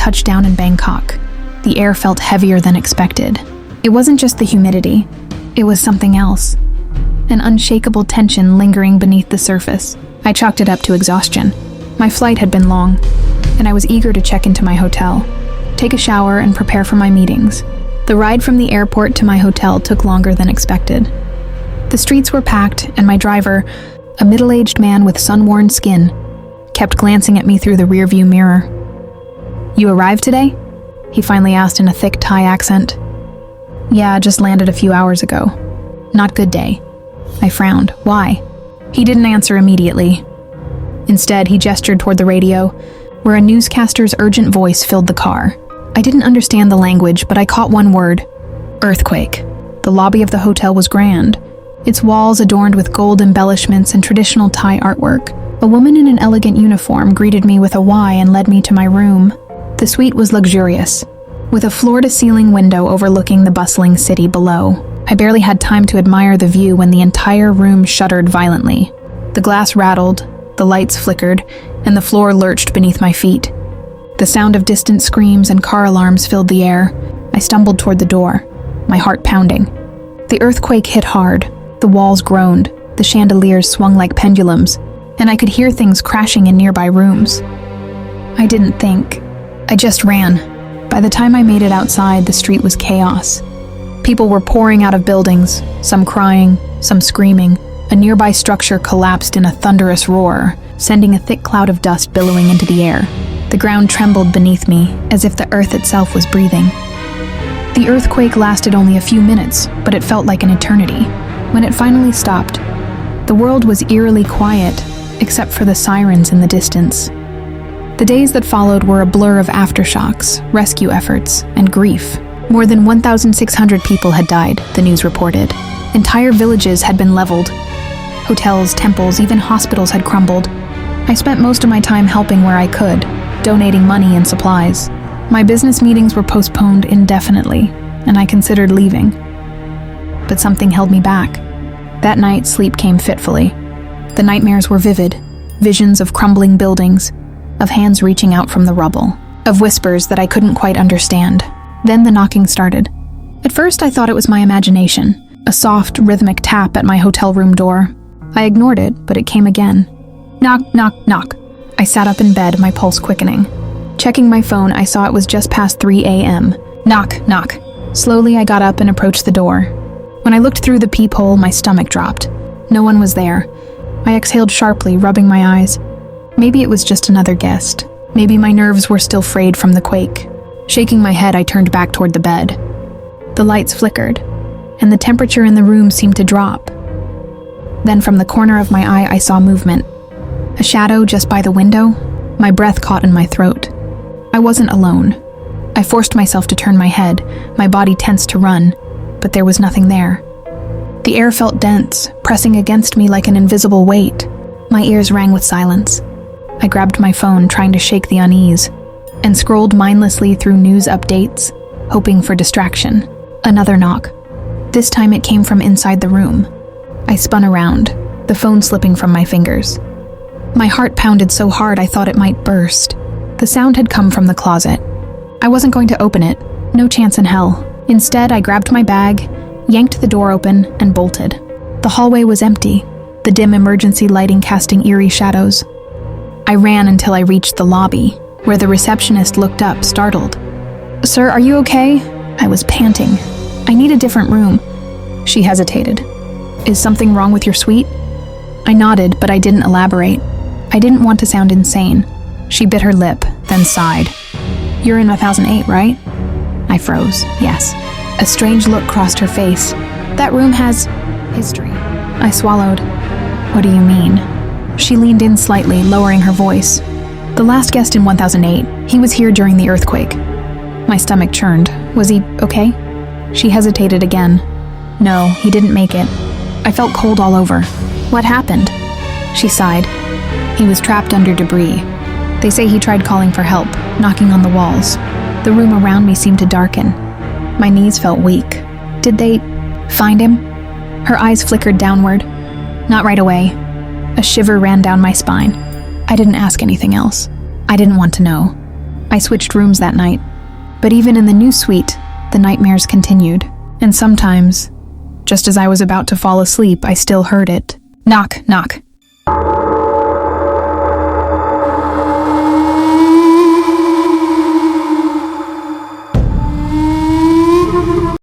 touched down in Bangkok. The air felt heavier than expected. It wasn't just the humidity, it was something else. An unshakable tension lingering beneath the surface. I chalked it up to exhaustion. My flight had been long, and I was eager to check into my hotel, take a shower, and prepare for my meetings. The ride from the airport to my hotel took longer than expected. The streets were packed, and my driver, a middle-aged man with sun-worn skin, kept glancing at me through the rearview mirror. "You arrived today?" he finally asked in a thick Thai accent. "Yeah, just landed a few hours ago." "Not good day." I frowned. "Why?" He didn't answer immediately. Instead, he gestured toward the radio, where a newscaster's urgent voice filled the car. I didn't understand the language, but I caught one word: earthquake. The lobby of the hotel was grand, its walls adorned with gold embellishments and traditional Thai artwork. A woman in an elegant uniform greeted me with a Y and led me to my room. The suite was luxurious, with a floor-to-ceiling window overlooking the bustling city below. I barely had time to admire the view when the entire room shuddered violently. The glass rattled, the lights flickered, and the floor lurched beneath my feet. The sound of distant screams and car alarms filled the air. I stumbled toward the door, my heart pounding. The earthquake hit hard. The walls groaned, the chandeliers swung like pendulums, and I could hear things crashing in nearby rooms. I didn't think. I just ran. By the time I made it outside, the street was chaos. People were pouring out of buildings, some crying, some screaming. A nearby structure collapsed in a thunderous roar, sending a thick cloud of dust billowing into the air. The ground trembled beneath me, as if the earth itself was breathing. The earthquake lasted only a few minutes, but it felt like an eternity. When it finally stopped, the world was eerily quiet, except for the sirens in the distance. The days that followed were a blur of aftershocks, rescue efforts, and grief. More than 1,600 people had died, the news reported. Entire villages had been leveled. Hotels, temples, even hospitals had crumbled. I spent most of my time helping where I could, donating money and supplies. My business meetings were postponed indefinitely, and I considered leaving. But something held me back. That night, sleep came fitfully. The nightmares were vivid, visions of crumbling buildings, of hands reaching out from the rubble, of whispers that I couldn't quite understand. Then the knocking started. At first, I thought it was my imagination, a soft, rhythmic tap at my hotel room door. I ignored it, but it came again. Knock, knock, knock. I sat up in bed, my pulse quickening. Checking my phone, I saw it was just past 3 a.m. Knock, knock. Slowly, I got up and approached the door. When I looked through the peephole, my stomach dropped. No one was there. I exhaled sharply, rubbing my eyes. Maybe it was just another guest. Maybe my nerves were still frayed from the quake. Shaking my head, I turned back toward the bed. The lights flickered, and the temperature in the room seemed to drop. Then from the corner of my eye, I saw movement. A shadow just by the window. My breath caught in my throat. I wasn't alone. I forced myself to turn my head, my body tensed to run, but there was nothing there. The air felt dense, pressing against me like an invisible weight. My ears rang with silence. I grabbed my phone, trying to shake the unease, and scrolled mindlessly through news updates, hoping for distraction. Another knock. This time it came from inside the room. I spun around, the phone slipping from my fingers. My heart pounded so hard I thought it might burst. The sound had come from the closet. I wasn't going to open it, no chance in hell. Instead, I grabbed my bag, yanked the door open, and bolted. The hallway was empty, the dim emergency lighting casting eerie shadows. I ran until I reached the lobby, where the receptionist looked up, startled. "Sir, are you okay?" I was panting. "I need a different room." She hesitated. "Is something wrong with your suite?" I nodded, but I didn't elaborate. I didn't want to sound insane. She bit her lip, then sighed. "You're in 1008, right?" I froze. Yes. A strange look crossed her face. "That room has history." I swallowed. "What do you mean?" She leaned in slightly, lowering her voice. "The last guest in 1008, he was here during the earthquake." My stomach churned. "Was he okay?" She hesitated again. "No, he didn't make it." I felt cold all over. "What happened?" She sighed. "He was trapped under debris. They say he tried calling for help, knocking on the walls. The room around me seemed to darken. My knees felt weak. Did they find him?" Her eyes flickered downward. "Not right away." A shiver ran down my spine. I didn't ask anything else. I didn't want to know. I switched rooms that night, but even in the new suite, the nightmares continued. And sometimes, just as I was about to fall asleep, I still heard it. Knock, knock.